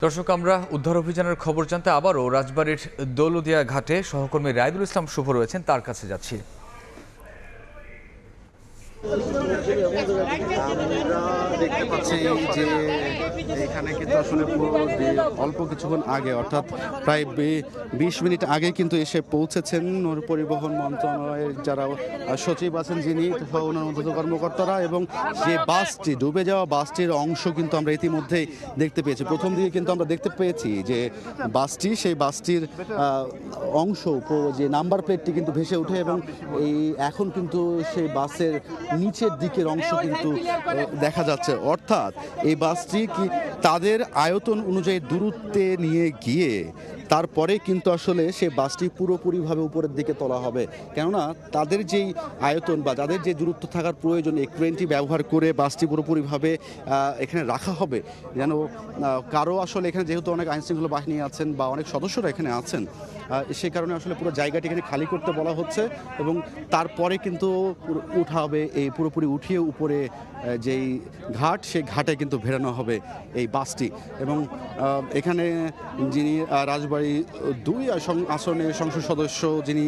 দর্শক, আমরা উদ্ধার অভিযানের খবর জানতে আবারও রাজবাড়ীর দৌলদিয়া ঘাটে সহকর্মী রাইদুল ইসলাম শুভ রয়েছেন, তার কাছে যাচ্ছি। আমরা দেখতে পাচ্ছি যে এখানে কিন্তু আসলে অল্প কিছুক্ষণ আগে অর্থাৎ প্রায় 20 মিনিট আগে কিন্তু এসে পৌঁছেছেন নৌ পরিবহন মন্ত্রণালয়ের যারা সচিব আছেন, যিনি অনুমোদিত কর্মকর্তারা, এবং যে বাসটি ডুবে যাওয়া বাসটির অংশ কিন্তু আমরা ইতিমধ্যেই দেখতে পেয়েছি। প্রথম দিকে কিন্তু আমরা দেখতে পেয়েছি যে সেই বাসটির অংশ যে নাম্বার প্লেটটি কিন্তু ভেসে ওঠে, এবং এখন কিন্তু সেই বাসের নিচের দিকের অংশ কিন্তু দেখা যাচ্ছে। অর্থাৎ এই বাসটি কি তাদের আয়তন অনুযায়ী দূরত্বে নিয়ে গিয়ে তারপরে কিন্তু আসলে সে বাসটি পুরোপুরিভাবে উপরের দিকে তোলা হবে, কেননা তাদের যেই আয়তন বা তাদের যে দূরত্ব থাকার প্রয়োজন, এই ক্রেনটি ব্যবহার করে বাসটি পুরোপুরিভাবে এখানে রাখা হবে, যেন কারো আসলে এখানে যেহেতু অনেক আইনশৃঙ্খলা বাহিনী আছেন বা অনেক সদস্যরা এখানে আছেন, সে কারণে আসলে পুরো জায়গাটি এখানে খালি করতে বলা হচ্ছে, এবং তারপরে কিন্তু উঠাবে, এই পুরোপুরি উঠিয়ে উপরে যেই ঘাট, সেই ঘাটে কিন্তু ভেড়ানো হবে এই বাসটি। এবং এখানে যিনি রাজবাড়ী 2 আসনের সংসদ সদস্য যিনি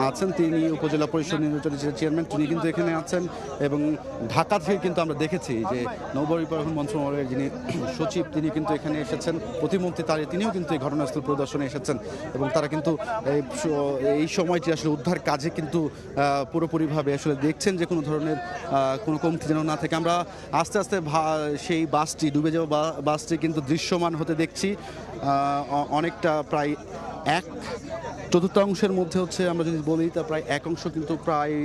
আছেন, তিনি উপজেলা পরিষদ নির্বাচনের চেয়ারম্যান, তিনি কিন্তু এখানে আছেন। এবং ঢাকা থেকে কিন্তু আমরা দেখেছি যে নৌ পরিবহন মন্ত্রণালয়ের যিনি সচিব, তিনি কিন্তু এখানে এসেছেন, প্রতিমন্ত্রী তিনিও কিন্তু এই ঘটনাস্থল পরিদর্শনে এসেছেন, এবং তারা কিন্তু এই সময়টি আসলে উদ্ধার কাজে কিন্তু পুরোপুরিভাবে আসলে দেখছেন যে কোনো ধরনের কোনো কমতি যেন না থাকে। আমরা আস্তে আস্তে সেই বাসটি ডুবে যাওয়া বাসটি কিন্তু দৃশ্যমান হতে দেখছি। অনেকটা প্রায় 1/4 মধ্যে হচ্ছে, আমরা যদি বলি তা প্রায় 1 অংশ কিন্তু প্রায়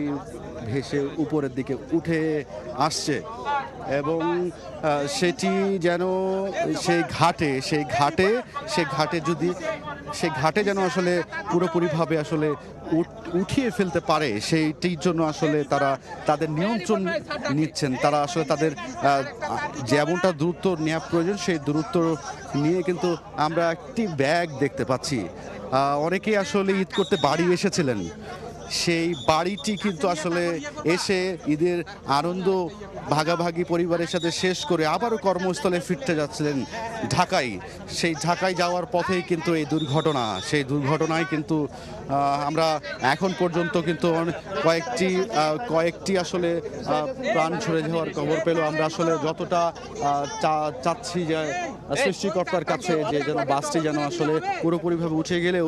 ভেসে উপরের দিকে উঠে আসছে, এবং সেটি যেন সেই ঘাটে যেন আসলে পুরোপুরিভাবে আসলে উঠিয়ে ফেলতে পারে, সেইটির জন্য আসলে তারা তাদের নিয়ন্ত্রণ নিচ্ছেন। তারা আসলে তাদের যেমনটা দূরত্ব নেওয়া প্রয়োজন, সেই দূরত্ব নিয়ে কিন্তু আমরা একটি ব্যাগ দেখতে পাচ্ছি। অনেকেই আসলে ঈদ করতে বাড়ি এসেছিলেন, সেই বাড়িটি কিন্তু আসলে এসে ঈদের আনন্দ ভাগাভাগি পরিবারের সাথে শেষ করে আবারও কর্মস্থলে ফিরতে যাচ্ছিলেন ঢাকায়। সেই ঢাকায় যাওয়ার পথেই কিন্তু এই সেই দুর্ঘটনায় কিন্তু আমরা এখন পর্যন্ত কিন্তু কয়েকটি আসলে প্রাণ ঝরে যাওয়ার খবর পেল। আমরা আসলে যতটা চাচ্ছি যে সৃষ্টিকর্তার কাছে যে যেন বাসটি যেন আসলে পুরোপুরিভাবে উঠে গেলেও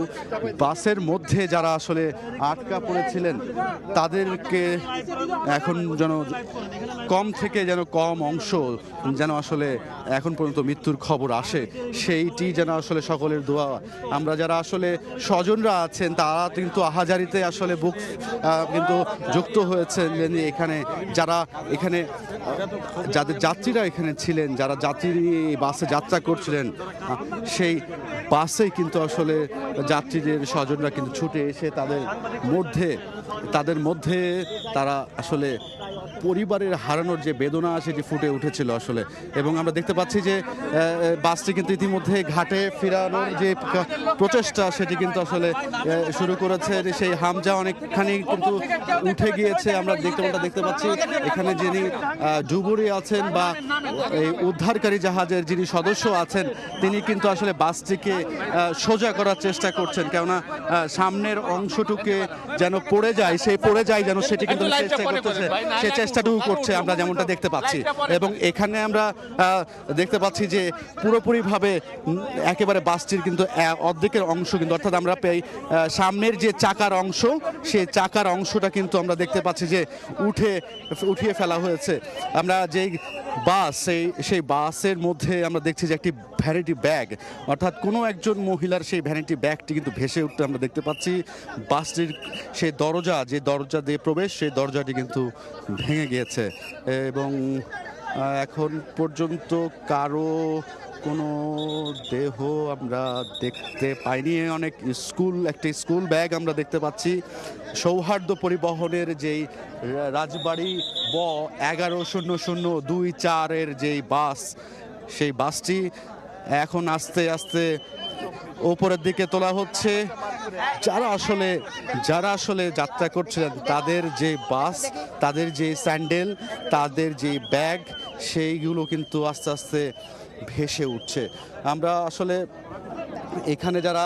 বাসের মধ্যে যারা আসলে আটকা পড়েছিলেন তাদেরকে এখন যেন কম থেকে যেন কম অংশ যেন আসলে এখন পর্যন্ত মৃত্যুর খবর আসে, সেইটি যেন আসলে সকলের দোয়া। আমরা যারা আসলে স্বজনরা আছেন তারা কিন্তু আহাজারিতে আসলে কিন্তু যুক্ত হয়েছেন এখানে, যাদের যাত্রীরা এখানে ছিলেন, যারা বাসে যাত্রা করছিলেন, সেই বাসেই কিন্তু আসলে যাত্রীদের স্বজনরা কিন্তু ছুটে এসে তাদের মধ্যে তারা আসলে পরিবারের হারানোর যে বেদনা সেটি ফুটে উঠেছিল আসলে। এবং আমরা দেখতে পাচ্ছি যে বাসটি কিন্তু ইতিমধ্যে ঘাটে ফেরানোর যে প্রচেষ্টা সেটি কিন্তু আসলে শুরু করেছে। সেই হামজা অনেকখানি কিন্তু উঠে গিয়েছে, আমরা দেখতে পাচ্ছি। এখানে যিনি ডুবুরি আছেন বা এই উদ্ধারকারী জাহাজের যিনি সদস্য আছেন, তিনি কিন্তু আসলে বাসটিকে সোজা করার চেষ্টা করছেন, কেননা সামনের অংশটুকে যেন পড়ে যায় যেন সেটি কিন্তু চেষ্টাটুকু করছে, আমরা যেমনটা দেখতে পাচ্ছি। এবং এখানে আমরা দেখতে পাচ্ছি যে পুরোপুরিভাবে একেবারে বাসটির কিন্তু অর্ধেকের অংশ কিন্তু, অর্থাৎ আমরা সামনের যে চাকার অংশ, সেই চাকার অংশটা কিন্তু আমরা দেখতে পাচ্ছি যে উঠিয়ে ফেলা হয়েছে। আমরা যেই বাস, সেই বাসের মধ্যে আমরা দেখছি যে একটি ভ্যানিটি ব্যাগ, অর্থাৎ কোনো একজন মহিলার সেই ভ্যানিটি ব্যাগটি কিন্তু ভেসে উঠতে আমরা দেখতে পাচ্ছি। বাসটির সেই যে দরজা দিয়ে প্রবেশ, সেই দরজাটি কিন্তু ভেঙে গিয়েছে, এবং এখন পর্যন্ত কারো কোনো দেহ আমরা দেখতে পাইনি। একটি স্কুল ব্যাগ আমরা দেখতে পাচ্ছি। সৌহার্দ্য পরিবহনের যেই রাজবাড়ী 110024 যেই বাস, সেই বাসটি এখন আস্তে আস্তে উপরের দিকে তোলা হচ্ছে। যারা আসলে যাত্রা করছিলেন তাদের যে বাস, তাদের যে স্যান্ডেল, তাদের যে ব্যাগ, সেইগুলো কিন্তু আস্তে আস্তে ভেসে উঠছে। আমরা আসলে এখানে যারা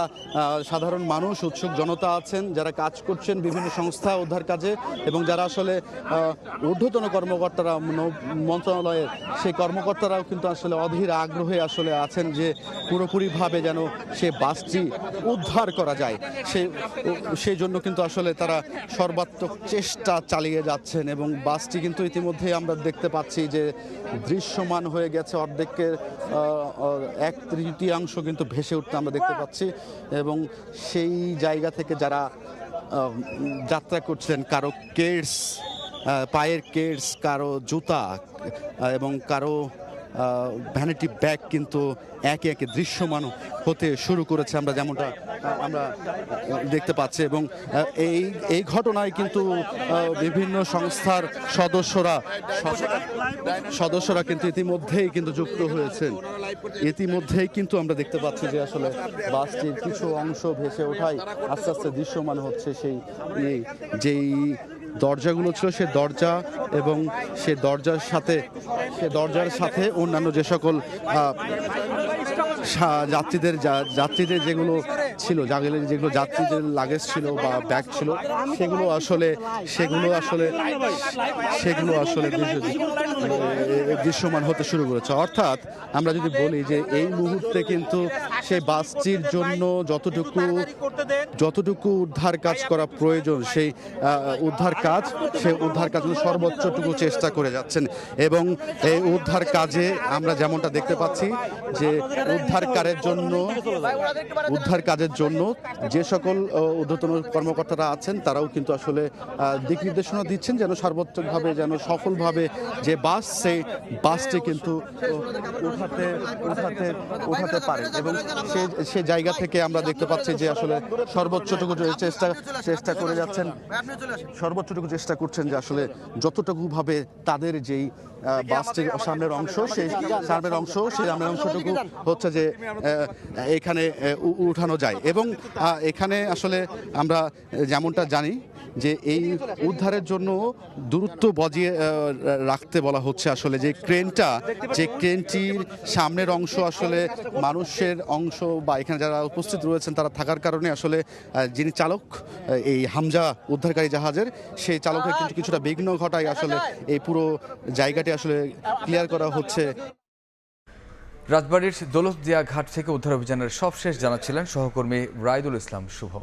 সাধারণ মানুষ, উৎসুক জনতা আছেন, যারা কাজ করছেন বিভিন্ন সংস্থা উদ্ধার কাজে, এবং যারা আসলে ঊর্ধ্বতন কর্মকর্তারা মন্ত্রণালয়ের সেই কর্মকর্তারাও কিন্তু আসলে অধীর আগ্রহে আসলে আছেন যে পুরোপুরিভাবে যেন সে বাসটি উদ্ধার করা যায়। সেই জন্য কিন্তু আসলে তারা সর্বাত্মক চেষ্টা চালিয়ে যাচ্ছেন, এবং বাসটি কিন্তু ইতিমধ্যে আমরা দেখতে পাচ্ছি যে দৃশ্যমান হয়ে গেছে, অর্ধেকের 1/3 কিন্তু ভেসে উঠতে আমরা দেখতে পাচ্ছি। এবং সেই জায়গা থেকে যারা যাত্রা করছেন, কারো কেডস, পায়ের কেডস, কারো জুতা এবং কারো ভ্যানিটি ব্যাগ কিন্তু একে একে দৃশ্যমান হতে শুরু করেছে, আমরা যেমনটা আমরা দেখতে পাচ্ছি। এবং এই ঘটনায় কিন্তু বিভিন্ন সংস্থার সদস্যরা কিন্তু ইতিমধ্যেই কিন্তু যুক্ত হয়েছেন। ইতিমধ্যেই কিন্তু আমরা দেখতে পাচ্ছি যে আসলে বাসটির কিছু অংশ ভেসে ওঠায় আস্তে আস্তে দৃশ্যমান হচ্ছে যেই দরজাগুলো ছিল, সে দরজা এবং সে দরজার সাথে অন্যান্য যে সকল যাত্রীদের যেগুলো ছিল, যেগুলো যাত্রীদের লাগেজ ছিল বা ব্যাগ ছিল, সেগুলো আসলে দৃশ্যমান হতে শুরু করেছে। অর্থাৎ আমরা যদি বলি যে এই মুহূর্তে কিন্তু সেই বাসটির জন্য যতটুকু উদ্ধার কাজ করা প্রয়োজন, সেই উদ্ধার কাজ সর্বোচ্চটুকু চেষ্টা করে যাচ্ছেন। এবং এই উদ্ধার কাজে আমরা যেমনটা দেখতে পাচ্ছি যে উদ্ধার কাজের জন্য যে সকল ঊর্ধ্বতন কর্মকর্তারা আছেন তারাও কিন্তু আসলে দিক নির্দেশনা দিচ্ছেন যেন সর্বোচ্চভাবে, যেন সফলভাবে যে সেই বাসটি কিন্তু উঠাতে পারে। এবং সে জায়গা থেকে আমরা দেখতে পাচ্ছি যে আসলে সর্বোচ্চটুকু চেষ্টা করে যাচ্ছেন, সর্বোচ্চটুকু চেষ্টা করছেন যে আসলে যতটুকু ভাবে তাদের যেই বাসটির সামনের অংশটুকু হচ্ছে যে এখানে উঠানো যায়। এবং এখানে আসলে আমরা যেমনটা জানি যে এই উদ্ধারের জন্য দূরত্ব বজিয়ে রাখতে বলা হচ্ছে। আসলে যে ক্রেনটির সামনের অংশ আসলে মানুষের অংশ বা এখানে যারা উপস্থিত রয়েছেন তারা থাকার কারণে আসলে যিনি চালক এই হামজা উদ্ধারকারী জাহাজের, সেই চালকের কিন্তু কিছুটা বিঘ্ন ঘটায় আসলে এই পুরো জায়গাটি আসলে ক্লিয়ার করা হচ্ছে। রাজবাড়ীর দৌলতদিয়া ঘাট থেকে উদ্ধার অভিযানের সবশেষ জানাচ্ছিলেন সহকর্মী রাইদুল ইসলাম শুভ।